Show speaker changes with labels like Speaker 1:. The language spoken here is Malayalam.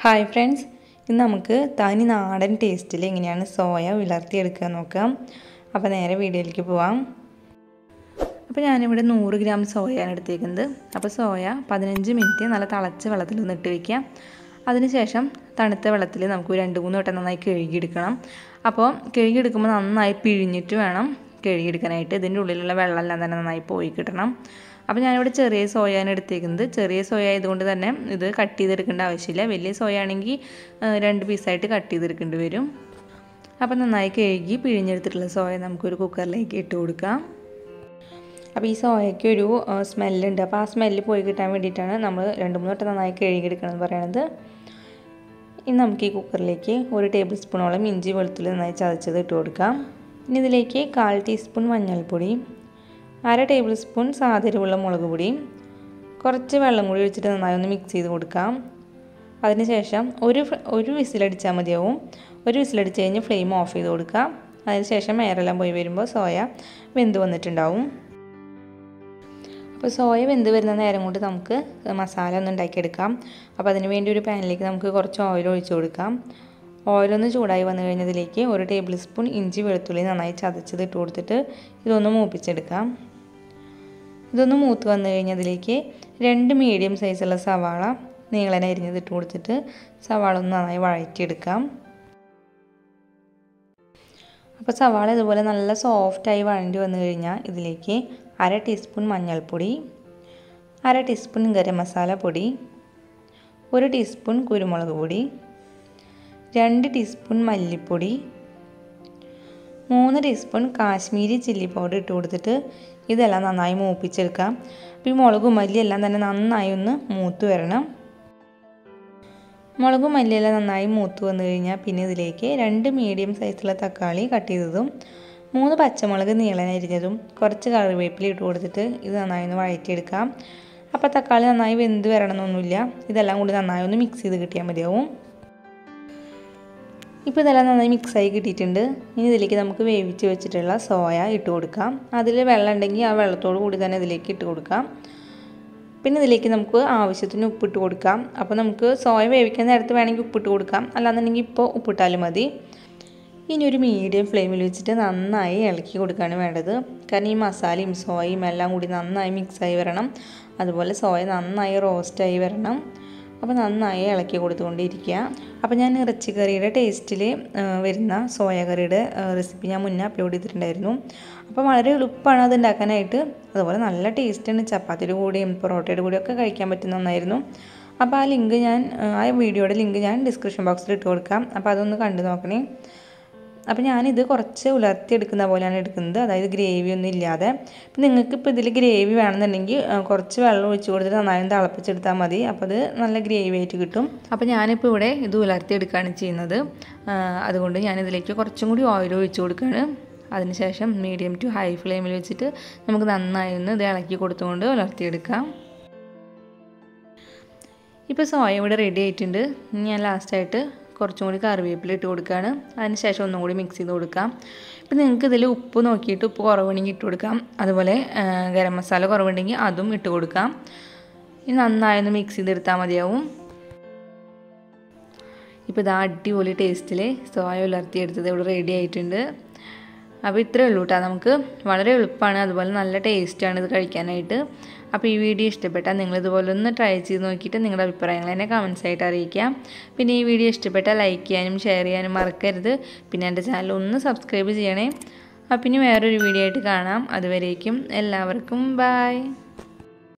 Speaker 1: ഹായ് ഫ്രണ്ട്സ്, ഇന്ന് നമുക്ക് തനി നാടൻ ടേസ്റ്റിൽ എങ്ങനെയാണ് സോയ ഉലർത്തിയെടുക്കുക നോക്കാം. അപ്പോൾ നേരെ വീഡിയോയിലേക്ക് പോവാം. അപ്പോൾ ഞാനിവിടെ 100 ഗ്രാം സോയയാണ് എടുത്തേക്കുന്നത്. അപ്പോൾ സോയ 15 മിനിറ്റ് നല്ല തിളച്ച വെള്ളത്തിൽ ഒന്ന് ഇട്ട് വയ്ക്കുക. അതിനുശേഷം തണുത്ത വെള്ളത്തിൽ നമുക്ക് 2-3 വട്ടം നന്നായി കഴുകിയെടുക്കണം. അപ്പോൾ കഴുകിയെടുക്കുമ്പോൾ നന്നായി പിഴിഞ്ഞിട്ട് വേണം കഴുകിയെടുക്കാനായിട്ട്. ഇതിൻ്റെ ഉള്ളിലുള്ള വെള്ളമെല്ലാം തന്നെ നന്നായി പോയി കിട്ടണം. അപ്പോൾ ഞാനിവിടെ ചെറിയ സോയാണ് എടുത്തേക്കുന്നത്. ചെറിയ സോയ ആയതുകൊണ്ട് തന്നെ ഇത് കട്ട് ചെയ്തെടുക്കേണ്ട ആവശ്യമില്ല. വലിയ സോയ ആണെങ്കിൽ 2 പീസായിട്ട് കട്ട് ചെയ്തെടുക്കേണ്ടി വരും. അപ്പോൾ നന്നായി കഴുകി പിഴിഞ്ഞെടുത്തിട്ടുള്ള സോയ നമുക്കൊരു കുക്കറിലേക്ക് ഇട്ട് കൊടുക്കാം. അപ്പോൾ ഈ സോയയ്ക്ക് ഒരു സ്മെല്ലുണ്ട്. അപ്പോൾ ആ സ്മെല്ല് പോയി കിട്ടാൻ വേണ്ടിയിട്ടാണ് നമ്മൾ 2-3 വട്ടം നന്നായി കഴുകിയെടുക്കണമെന്ന് പറയുന്നത്. ഇനി നമുക്ക് ഈ കുക്കറിലേക്ക് 1 ടേബിൾ സ്പൂണോളം ഇഞ്ചി വെളുത്തുള്ളി നന്നായി ചതച്ചത് ഇട്ട് കൊടുക്കാം. ഇനി ഇതിലേക്ക് 1/4 ടീസ്പൂൺ മഞ്ഞൾപ്പൊടി, 1/2 ടേബിൾ സ്പൂൺ സാധാരണ മുളക് പൊടി, കുറച്ച് വെള്ളം കൂടി ഒഴിച്ചിട്ട് നന്നായി ഒന്ന് മിക്സ് ചെയ്ത് കൊടുക്കാം. അതിനുശേഷം ഒരു വിസിലടിച്ചാൽ മതിയാവും. ഒരു വിസിലടിച്ച് കഴിഞ്ഞ് ഫ്ലെയിം ഓഫ് ചെയ്ത് കൊടുക്കാം. അതിനുശേഷം എയറെല്ലാം പോയി വരുമ്പോൾ സോയ വെന്ത് വന്നിട്ടുണ്ടാവും. അപ്പോൾ സോയ വെന്ത് വരുന്ന നേരം കൊണ്ട് നമുക്ക് മസാല ഒന്ന് ഉണ്ടാക്കിയെടുക്കാം. അപ്പോൾ അതിന് വേണ്ടി ഒരു പാനിലേക്ക് നമുക്ക് കുറച്ച് ഓയിൽ ഒഴിച്ച് കൊടുക്കാം. ഓയിലൊന്ന് ചൂടായി വന്നു കഴിഞ്ഞതിലേക്ക് 1 ടേബിൾ സ്പൂൺ ഇഞ്ചി വെളുത്തുള്ളി നന്നായി ചതച്ചത് ഇട്ട് കൊടുത്തിട്ട് ഇതൊന്ന് മൂപ്പിച്ചെടുക്കാം. ഇതൊന്ന് മൂത്ത് വന്നു കഴിഞ്ഞതിലേക്ക് 2 മീഡിയം സൈസുള്ള സവാള നീളനെ അരിഞ്ഞത് ഇട്ട് കൊടുത്തിട്ട് സവാള ഒന്ന് നന്നായി വഴറ്റിയെടുക്കാം. അപ്പോൾ സവാള ഇതുപോലെ നല്ല സോഫ്റ്റായി വഴണ്ടി വന്നു കഴിഞ്ഞാൽ ഇതിലേക്ക് 1/2 ടീസ്പൂൺ മഞ്ഞൾപ്പൊടി, 1/2 ടീസ്പൂൺ ഗരം മസാല പൊടി, 1 ടീസ്പൂൺ കുരുമുളക് പൊടി, 2 ടീസ്പൂൺ മല്ലിപ്പൊടി, 3 ടീസ്പൂൺ കാശ്മീരി ചില്ലി പൗഡർ ഇട്ട് കൊടുത്തിട്ട് ഇതെല്ലാം നന്നായി മൂപ്പിച്ചെടുക്കാം. അപ്പോൾ ഈ മുളകും മല്ലിയെല്ലാം തന്നെ നന്നായി ഒന്ന് മൂത്ത് വരണം. മുളകും മല്ലിയെല്ലാം നന്നായി മൂത്ത് വന്നു കഴിഞ്ഞാൽ പിന്നെ ഇതിലേക്ക് 2 മീഡിയം സൈസുള്ള തക്കാളി കട്ട് ചെയ്തതും 3 പച്ചമുളക് നീളനെ അരിഞ്ഞതും കുറച്ച് കറിവേപ്പില ഇട്ട് കൊടുത്തിട്ട് ഇത് നന്നായി ഒന്ന് വഴറ്റിയെടുക്കാം. അപ്പോൾ തക്കാളി നന്നായി വെന്ത് വരണമെന്നൊന്നുമില്ല. ഇതെല്ലാം കൂടി നന്നായി ഒന്ന് മിക്സ് ചെയ്ത് കിട്ടിയാൽ മതിയാവും. ഇപ്പോൾ ഇതെല്ലാം നന്നായി മിക്സായി കിട്ടിയിട്ടുണ്ട്. ഇനി ഇതിലേക്ക് നമുക്ക് വേവിച്ച് വെച്ചിട്ടുള്ള സോയ ഇട്ട് കൊടുക്കാം. അതിൽ വെള്ളം ഉണ്ടെങ്കിൽ ആ വെള്ളത്തോട് കൂടി തന്നെ ഇതിലേക്ക് ഇട്ട് കൊടുക്കാം. പിന്നെ ഇതിലേക്ക് നമുക്ക് ആവശ്യത്തിന് ഉപ്പിട്ട് കൊടുക്കാം. അപ്പോൾ നമുക്ക് സോയ വേവിക്കാൻ നേരത്ത് വേണമെങ്കിൽ ഉപ്പിട്ട് കൊടുക്കാം, അല്ലാന്നുണ്ടെങ്കിൽ ഇപ്പോൾ ഉപ്പിട്ടാലും മതി. ഇനി ഒരു മീഡിയം ഫ്ലെയിമിൽ വെച്ചിട്ട് നന്നായി ഇളക്കി കൊടുക്കുകയാണ് വേണ്ടത്. കാരണം ഈ മസാലയും സോയയും എല്ലാം കൂടി നന്നായി മിക്സായി വരണം. അതുപോലെ സോയ നന്നായി റോസ്റ്റായി വരണം. അപ്പോൾ നന്നായി ഇളക്കി കൊടുത്തുകൊണ്ടിരിക്കുക. അപ്പോൾ ഞാൻ ഇറച്ചിക്കറിയുടെ ടേസ്റ്റിൽ വരുന്ന സോയ കറിയുടെ റെസിപ്പി ഞാൻ മുന്നേ അപ്ലോഡ് ചെയ്തിട്ടുണ്ടായിരുന്നു. അപ്പോൾ വളരെ എളുപ്പമാണ് അത് ഉണ്ടാക്കാനായിട്ട്. അതുപോലെ നല്ല ടേസ്റ്റാണ്. ചപ്പാത്തിയുടെ കൂടെയും പൊറോട്ടയുടെ കൂടെയും ഒക്കെ കഴിക്കാൻ പറ്റുന്ന ഒന്നായിരുന്നു. അപ്പോൾ ആ വീഡിയോയുടെ ലിങ്ക് ഞാൻ ഡിസ്ക്രിപ്ഷൻ ബോക്സിൽ ഇട്ട് കൊടുക്കാം. അപ്പോൾ അതൊന്ന് കണ്ടു നോക്കണേ. അപ്പോൾ ഞാനിത് കുറച്ച് ഉലർത്തിയെടുക്കുന്ന പോലെയാണ് എടുക്കുന്നത്, അതായത് ഗ്രേവി ഒന്നും ഇല്ലാതെ. അപ്പോൾ നിങ്ങൾക്കിപ്പോൾ ഇതിൽ ഗ്രേവി വേണമെന്നുണ്ടെങ്കിൽ കുറച്ച് വെള്ളം ഒഴിച്ച് കൊടുത്തിട്ട് നന്നായി തിളപ്പിച്ചെടുത്താൽ മതി. അപ്പോൾ അത് നല്ല ഗ്രേവി ആയിട്ട് കിട്ടും. അപ്പോൾ ഞാനിപ്പോൾ ഇവിടെ ഇത് ഉലർത്തിയെടുക്കുകയാണ് ചെയ്യുന്നത്. അതുകൊണ്ട് ഞാനിതിലേക്ക് കുറച്ചും കൂടി ഓയിൽ ഒഴിച്ച് കൊടുക്കുകയാണ്. അതിനുശേഷം മീഡിയം ടു ഹൈ ഫ്ലെയിമിൽ വെച്ചിട്ട് നമുക്ക് നന്നായി ഒന്ന് ഇത് ഇളക്കി കൊടുത്തുകൊണ്ട് ഉലർത്തിയെടുക്കാം. ഇപ്പോൾ സോയ ഇവിടെ റെഡി ആയിട്ടുണ്ട്. ഞാൻ ലാസ്റ്റായിട്ട് കുറച്ചും കൂടി കറിവേപ്പില ഇട്ട് കൊടുക്കുകയാണ്. അതിനുശേഷം ഒന്നും കൂടി മിക്സ് ചെയ്ത് കൊടുക്കാം. ഇപ്പം നിങ്ങൾക്ക് ഇതിൽ ഉപ്പ് നോക്കിയിട്ട് ഉപ്പ് കുറവുണ്ടെങ്കിൽ ഇട്ട് കൊടുക്കാം. അതുപോലെ ഗരം മസാല കുറവുണ്ടെങ്കിൽ അതും ഇട്ട് കൊടുക്കാം. ഇനി നന്നായി ഒന്ന് മിക്സ് ചെയ്തെടുത്താൽ മതിയാവും. ഇപ്പോൾ ഇത് അടിപൊളി ടേസ്റ്റിൽ സോയ ഉലർത്തിയെടുത്തത് ഇവിടെ റെഡി ആയിട്ടുണ്ട്. അപ്പോൾ ഇത്രയേ ഉള്ളൂ കേട്ടോ. നമുക്ക് വളരെ എളുപ്പമാണ്, അതുപോലെ നല്ല ടേസ്റ്റാണ് ഇത് കഴിക്കാനായിട്ട്. അപ്പോൾ ഈ വീഡിയോ ഇഷ്ടപ്പെട്ടാൽ നിങ്ങളിതുപോലെ ഒന്ന് ട്രൈ ചെയ്ത് നോക്കിയിട്ട് നിങ്ങളുടെ അഭിപ്രായങ്ങൾ എന്നെ കമൻസ് ആയിട്ട് അറിയിക്കാം. പിന്നെ ഈ വീഡിയോ ഇഷ്ടപ്പെട്ടാൽ ലൈക്ക് ചെയ്യാനും ഷെയർ ചെയ്യാനും മറക്കരുത്. പിന്നെ എൻ്റെ ചാനൽ ഒന്ന് സബ്സ്ക്രൈബ് ചെയ്യണേ. അപ്പോൾ ഇനി വേറൊരു വീഡിയോ ആയിട്ട് കാണാം. അതുവരേക്കും എല്ലാവർക്കും ബൈ.